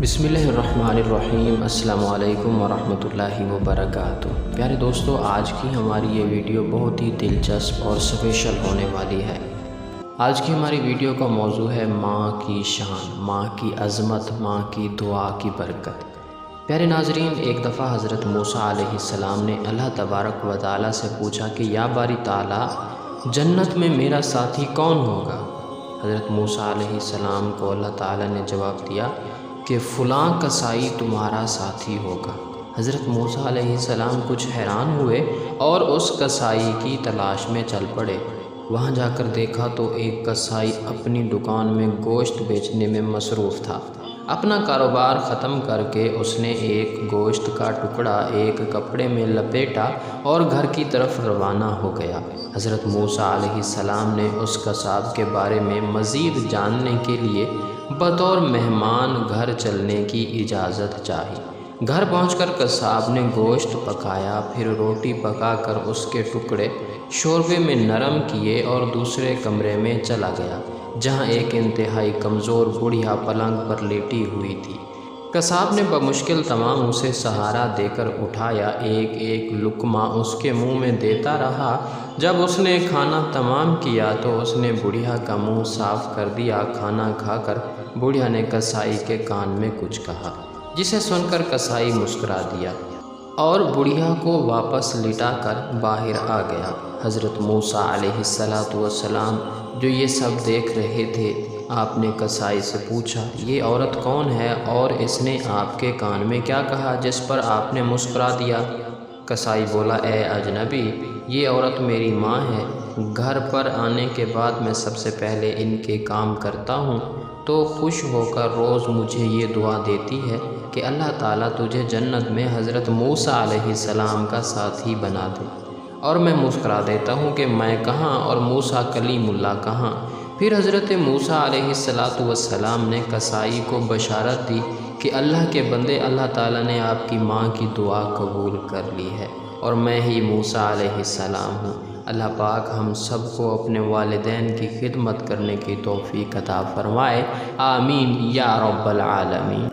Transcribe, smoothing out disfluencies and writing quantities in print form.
بسم اللہ الرحمن الرحیم۔ السلام علیکم ورحمۃ اللہ وبرکاتہ۔ پیارے دوستو، آج کی ہماری یہ ویڈیو بہت ہی دلچسپ اور اسپیشل ہونے والی ہے۔ آج کی ہماری ویڈیو کا موضوع ہے ماں کی شان، ماں کی عظمت، ماں کی دعا کی برکت۔ پیارے ناظرین، ایک دفعہ حضرت موسیٰ علیہ السلام نے اللہ تبارک و تعالیٰ سے پوچھا کہ یا باری تعالیٰ، جنت میں میرا ساتھی کون ہوگا؟ حضرت موسیٰ علیہ السلام کو اللہ تعالیٰ نے جواب دیا کہ فلاں کسائی تمہارا ساتھی ہوگا۔ حضرت موسیٰ علیہ السلام کچھ حیران ہوئے اور اس کسائی کی تلاش میں چل پڑے۔ وہاں جا کر دیکھا تو ایک کسائی اپنی دکان میں گوشت بیچنے میں مصروف تھا۔ اپنا کاروبار ختم کر کے اس نے ایک گوشت کا ٹکڑا ایک کپڑے میں لپیٹا اور گھر کی طرف روانہ ہو گیا۔ حضرت موسیٰ علیہ السلام نے اس قصاب کے بارے میں مزید جاننے کے لیے بطور مہمان گھر چلنے کی اجازت چاہی۔ گھر پہنچ کر قصاب نے گوشت پکایا، پھر روٹی پکا کر اس کے ٹکڑے شوربے میں نرم کیے اور دوسرے کمرے میں چلا گیا، جہاں ایک انتہائی کمزور بڑھیا پلنگ پر لیٹی ہوئی تھی۔ قصاب نے بمشکل تمام اسے سہارا دے کر اٹھایا، ایک ایک لقمہ اس کے منہ میں دیتا رہا۔ جب اس نے کھانا تمام کیا تو اس نے بڑھیا کا منہ صاف کر دیا۔ کھانا کھا کر بڑھیا نے کسائی کے کان میں کچھ کہا، جسے سن کر کسائی مسکرا دیا اور بڑھیا کو واپس لٹا کر باہر آ گیا۔ حضرت موسیٰ علیہ السلام جو یہ سب دیکھ رہے تھے، آپ نے کسائی سے پوچھا، یہ عورت کون ہے اور اس نے آپ کے کان میں کیا کہا جس پر آپ نے مسکرا دیا؟ کسائی بولا، اے اجنبی، یہ عورت میری ماں ہے۔ گھر پر آنے کے بعد میں سب سے پہلے ان کے کام کرتا ہوں تو خوش ہو کر روز مجھے یہ دعا دیتی ہے کہ اللہ تعالیٰ تجھے جنت میں حضرت موسیٰ علیہ السلام کا ساتھی بنا دے، اور میں مسکرا دیتا ہوں کہ میں کہاں اور موسیٰ کلیم اللہ کہاں۔ پھر حضرت موسیٰ علیہ السلام نے کسائی کو بشارت دی کہ اللہ کے بندے، اللہ تعالیٰ نے آپ کی ماں کی دعا قبول کر لی ہے اور میں ہی موسیٰ علیہ السلام ہوں۔ اللہ پاک ہم سب کو اپنے والدین کی خدمت کرنے کی توفیق عطا فرمائے، آمین یا رب العالمین۔